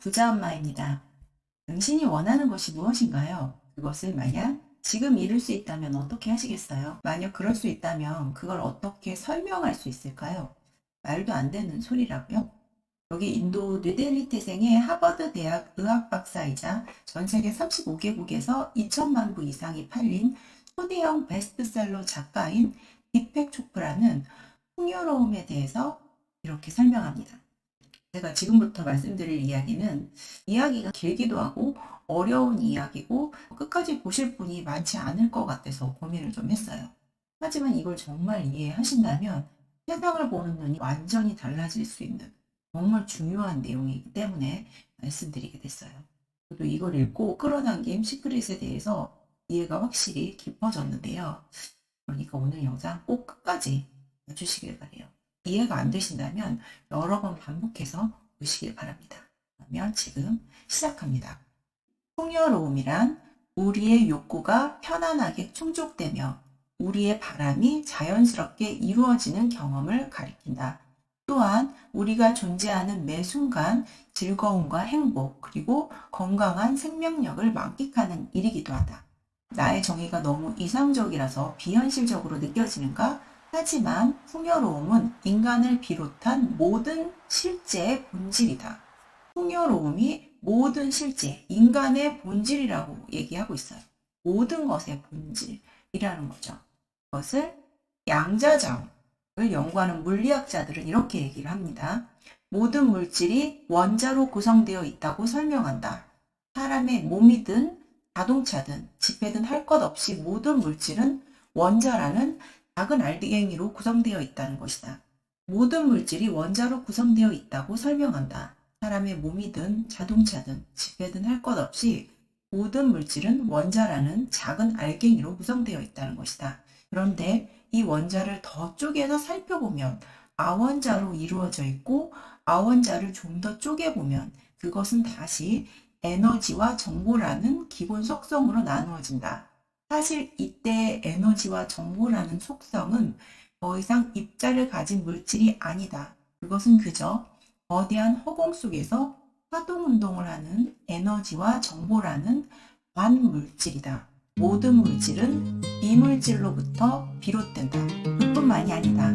부자엄마입니다. 당신이 원하는 것이 무엇인가요? 그것을 만약 지금 이룰 수 있다면 어떻게 하시겠어요? 만약 그럴 수 있다면 그걸 어떻게 설명할 수 있을까요? 말도 안 되는 소리라고요? 여기 인도 뉴델리 태생의 하버드 대학 의학 박사이자 전 세계 35개국에서 2천만 부 이상이 팔린 초대형 베스트셀러 작가인 디펙 초프라는 풍요로움에 대해서 이렇게 설명합니다. 제가 지금부터 말씀드릴 이야기는 이야기가 길기도 하고 어려운 이야기고 끝까지 보실 분이 많지 않을 것 같아서 고민을 좀 했어요. 하지만 이걸 정말 이해하신다면 세상을 보는 눈이 완전히 달라질 수 있는 정말 중요한 내용이기 때문에 말씀드리게 됐어요. 저도 이걸 읽고 끌어당김 시크릿에 대해서 이해가 확실히 깊어졌는데요. 그러니까 오늘 영상 꼭 끝까지 봐주시길 바래요. 이해가 안 되신다면 여러 번 반복해서 보시길 바랍니다. 그러면 지금 시작합니다. 풍요로움이란 우리의 욕구가 편안하게 충족되며 우리의 바람이 자연스럽게 이루어지는 경험을 가리킨다. 또한 우리가 존재하는 매 순간 즐거움과 행복 그리고 건강한 생명력을 만끽하는 일이기도 하다. 나의 정의가 너무 이상적이라서 비현실적으로 느껴지는가? 하지만 풍요로움은 인간을 비롯한 모든 실제의 본질이다. 풍요로움이 모든 실제, 인간의 본질이라고 얘기하고 있어요. 모든 것의 본질이라는 거죠. 그것을 양자장을 연구하는 물리학자들은 이렇게 얘기를 합니다. 모든 물질이 원자로 구성되어 있다고 설명한다. 사람의 몸이든 자동차든 지폐든 할 것 없이 모든 물질은 원자라는 작은 알갱이로 구성되어 있다는 것이다. 모든 물질이 원자로 구성되어 있다고 설명한다. 사람의 몸이든 자동차든 지폐든 할 것 없이 모든 물질은 원자라는 작은 알갱이로 구성되어 있다는 것이다. 그런데 이 원자를 더 쪼개서 살펴보면 아원자로 이루어져 있고 아원자를 좀 더 쪼개보면 그것은 다시 에너지와 정보라는 기본 속성으로 나누어진다. 사실 이때의 에너지와 정보라는 속성은 더 이상 입자를 가진 물질이 아니다. 그것은 그저 거대한 허공 속에서 파동운동을 하는 에너지와 정보라는 반물질이다. 모든 물질은 비물질로부터 비롯된다. 그뿐만이 아니다.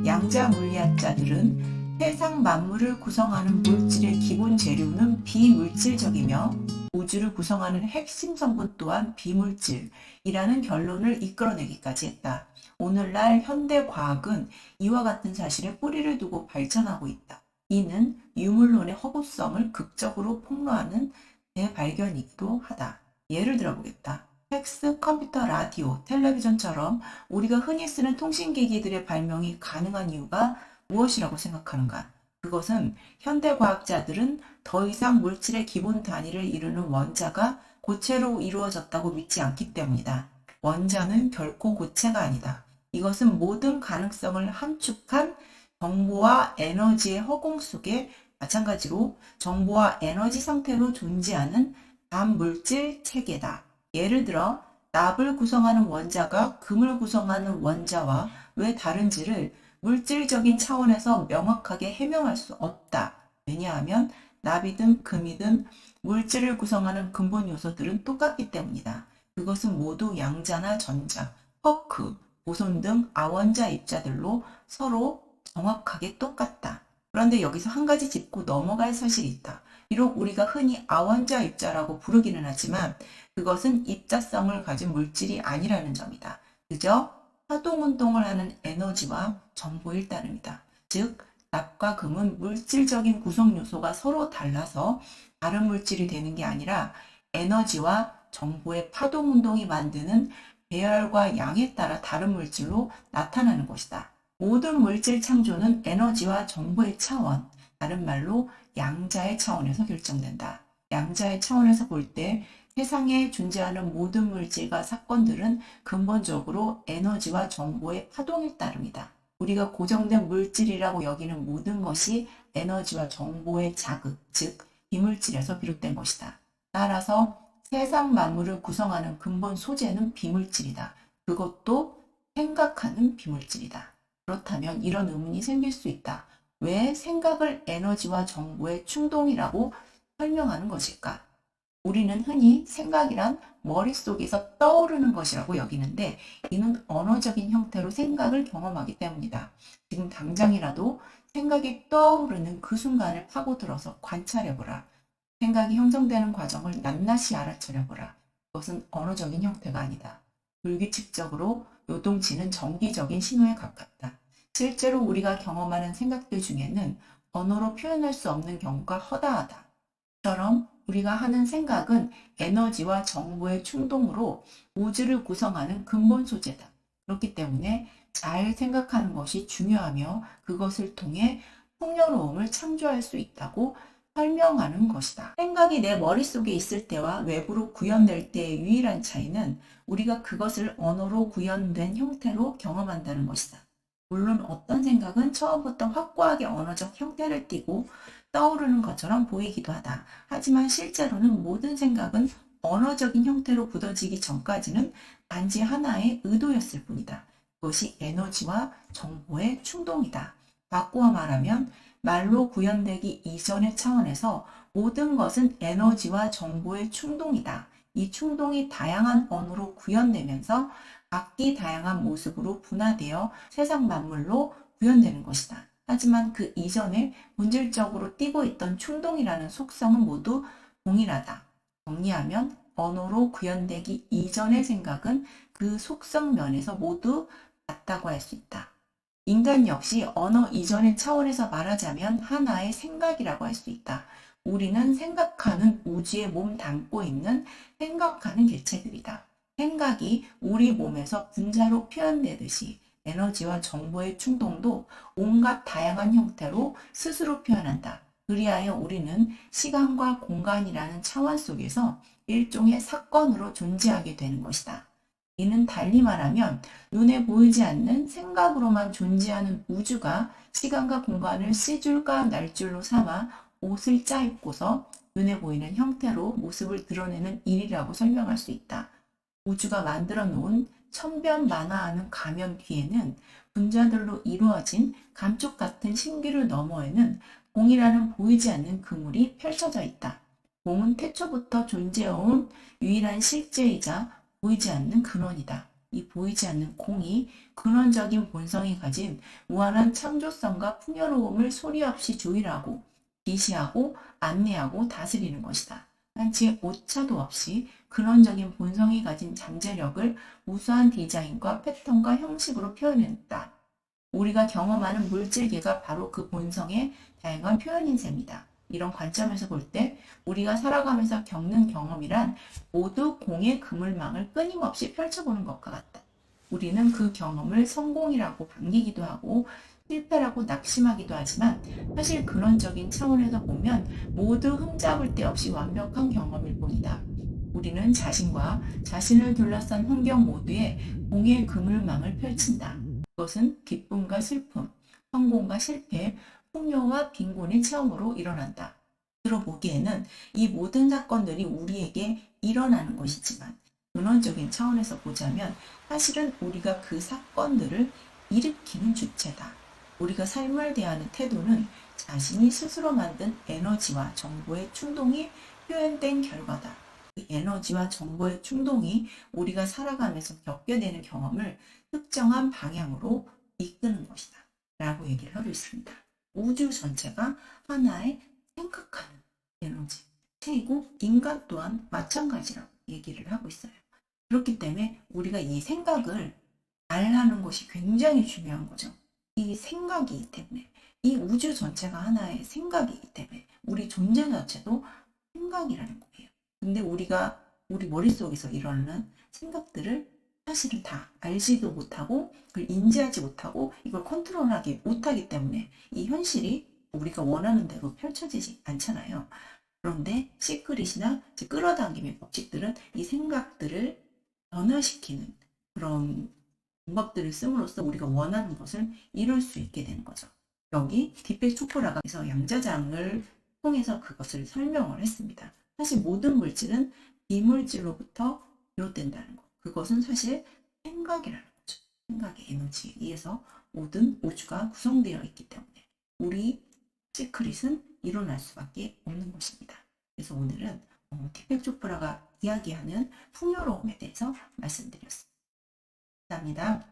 양자 물리학자들은 세상 만물을 구성하는 물질의 기본 재료는 비물질적이며 우주를 구성하는 핵심 성분 또한 비물질이라는 결론을 이끌어내기까지 했다. 오늘날 현대 과학은 이와 같은 사실에 뿌리를 두고 발전하고 있다. 이는 유물론의 허구성을 극적으로 폭로하는 대발견이기도 하다. 예를 들어보겠다. 팩스, 컴퓨터, 라디오, 텔레비전처럼 우리가 흔히 쓰는 통신기기들의 발명이 가능한 이유가 무엇이라고 생각하는가? 그것은 현대 과학자들은 더 이상 물질의 기본 단위를 이루는 원자가 고체로 이루어졌다고 믿지 않기 때문이다. 원자는 결코 고체가 아니다. 이것은 모든 가능성을 함축한 정보와 에너지의 허공 속에 마찬가지로 정보와 에너지 상태로 존재하는 반물질 체계다. 예를 들어 납을 구성하는 원자가 금을 구성하는 원자와 왜 다른지를 물질적인 차원에서 명확하게 해명할 수 없다. 왜냐하면 납이든 금이든 물질을 구성하는 근본 요소들은 똑같기 때문이다. 그것은 모두 양자나 전자, 쿼크, 보손 등 아원자 입자들로 서로 정확하게 똑같다. 그런데 여기서 한 가지 짚고 넘어갈 사실이 있다. 비록 우리가 흔히 아원자 입자라고 부르기는 하지만 그것은 입자성을 가진 물질이 아니라는 점이다. 그저 파동운동을 하는 에너지와 정보일 따름이다. 즉, 납과 금은 물질적인 구성 요소가 서로 달라서 다른 물질이 되는 게 아니라 에너지와 정보의 파동운동이 만드는 배열과 양에 따라 다른 물질로 나타나는 것이다. 모든 물질 창조는 에너지와 정보의 차원, 다른 말로 양자의 차원에서 결정된다. 양자의 차원에서 볼 때 세상에 존재하는 모든 물질과 사건들은 근본적으로 에너지와 정보의 파동일 따름이다. 우리가 고정된 물질이라고 여기는 모든 것이 에너지와 정보의 자극, 즉 비물질에서 비롯된 것이다. 따라서 세상 만물을 구성하는 근본 소재는 비물질이다. 그것도 생각하는 비물질이다. 그렇다면 이런 의문이 생길 수 있다. 왜 생각을 에너지와 정보의 충동이라고 설명하는 것일까? 우리는 흔히 생각이란 머릿속에서 떠오르는 것이라고 여기는데 이는 언어적인 형태로 생각을 경험하기 때문이다. 지금 당장이라도 생각이 떠오르는 그 순간을 파고들어서 관찰해보라. 생각이 형성되는 과정을 낱낱이 알아차려보라. 그것은 언어적인 형태가 아니다. 불규칙적으로 요동치는 정기적인 신호에 가깝다. 실제로 우리가 경험하는 생각들 중에는 언어로 표현할 수 없는 경우가 허다하다. 처럼 우리가 하는 생각은 에너지와 정보의 충동으로 우주를 구성하는 근본 소재다. 그렇기 때문에 잘 생각하는 것이 중요하며 그것을 통해 풍요로움을 창조할 수 있다고 설명하는 것이다. 생각이 내 머릿속에 있을 때와 외부로 구현될 때의 유일한 차이는 우리가 그것을 언어로 구현된 형태로 경험한다는 것이다. 물론 어떤 생각은 처음부터 확고하게 언어적 형태를 띠고 떠오르는 것처럼 보이기도 하다. 하지만 실제로는 모든 생각은 언어적인 형태로 굳어지기 전까지는 단지 하나의 의도였을 뿐이다. 그것이 에너지와 정보의 충동이다. 바꾸어 말하면 말로 구현되기 이전의 차원에서 모든 것은 에너지와 정보의 충동이다. 이 충동이 다양한 언어로 구현되면서 각기 다양한 모습으로 분화되어 세상 만물로 구현되는 것이다. 하지만 그 이전에 본질적으로 띠고 있던 충동이라는 속성은 모두 동일하다. 정리하면 언어로 구현되기 이전의 생각은 그 속성 면에서 모두 같다고 할 수 있다. 인간 역시 언어 이전의 차원에서 말하자면 하나의 생각이라고 할 수 있다. 우리는 생각하는 우주에 몸 담고 있는 생각하는 개체들이다. 생각이 우리 몸에서 분자로 표현되듯이 에너지와 정보의 충동도 온갖 다양한 형태로 스스로 표현한다. 그리하여 우리는 시간과 공간이라는 차원 속에서 일종의 사건으로 존재하게 되는 것이다. 이는 달리 말하면 눈에 보이지 않는 생각으로만 존재하는 우주가 시간과 공간을 씨줄과 날줄로 삼아 옷을 짜입고서 눈에 보이는 형태로 모습을 드러내는 일이라고 설명할 수 있다. 우주가 만들어 놓은 천변만화하는 가면 뒤에는 분자들로 이루어진 감쪽 같은 신기루 너머에는 공이라는 보이지 않는 그물이 펼쳐져 있다. 공은 태초부터 존재해온 유일한 실제이자 보이지 않는 근원이다. 이 보이지 않는 공이 근원적인 본성이 가진 무한한 창조성과 풍요로움을 소리 없이 조율하고 지시하고 안내하고 다스리는 것이다. 단지 오차도 없이 근원적인 본성이 가진 잠재력을 우수한 디자인과 패턴과 형식으로 표현했다. 우리가 경험하는 물질계가 바로 그 본성의 다양한 표현인 셈이다. 이런 관점에서 볼 때 우리가 살아가면서 겪는 경험이란 모두 공의 그물망을 끊임없이 펼쳐보는 것과 같다. 우리는 그 경험을 성공이라고 반기기도 하고 실패라고 낙심하기도 하지만 사실 근원적인 차원에서 보면 모두 흠잡을 데 없이 완벽한 경험일 뿐이다. 우리는 자신과 자신을 둘러싼 환경 모두에 공의 그물망을 펼친다. 그것은 기쁨과 슬픔, 성공과 실패, 풍요와 빈곤의 체험으로 일어난다. 들어보기에는 이 모든 사건들이 우리에게 일어나는 것이지만 근원적인 차원에서 보자면 사실은 우리가 그 사건들을 일으키는 주체다. 우리가 삶을 대하는 태도는 자신이 스스로 만든 에너지와 정보의 충동이 표현된 결과다. 그 에너지와 정보의 충동이 우리가 살아가면서 겪게 되는 경험을 특정한 방향으로 이끄는 것이다. 라고 얘기를 하고 있습니다. 우주 전체가 하나의 생각하는 에너지. 그리고 인간 또한 마찬가지라고 얘기를 하고 있어요. 그렇기 때문에 우리가 이 생각을 알라는 것이 굉장히 중요한 거죠. 이 생각이기 때문에 이 우주 전체가 하나의 생각이기 때문에 우리 존재 자체도 생각이라는 거예요. 근데 우리가 우리 머릿속에서 일어나는 생각들을 사실은 다 알지도 못하고 그걸 인지하지 못하고 이걸 컨트롤하지 못하기 때문에 이 현실이 우리가 원하는 대로 펼쳐지지 않잖아요. 그런데 시크릿이나 끌어당김의 법칙들은 이 생각들을 변화시키는 그런 방법들을 씀으로써 우리가 원하는 것을 이룰 수 있게 되는 거죠. 여기 디페 초코라가 그래서 양자장을 통해서 그것을 설명을 했습니다. 사실 모든 물질은 비물질로부터 비롯된다는 것. 그것은 사실 생각이라는 거죠. 생각의 에너지에 의해서 모든 우주가 구성되어 있기 때문에 우리 시크릿은 일어날 수밖에 없는 것입니다. 그래서 오늘은 디펙 초프라가 이야기하는 풍요로움에 대해서 말씀드렸습니다. 감사합니다.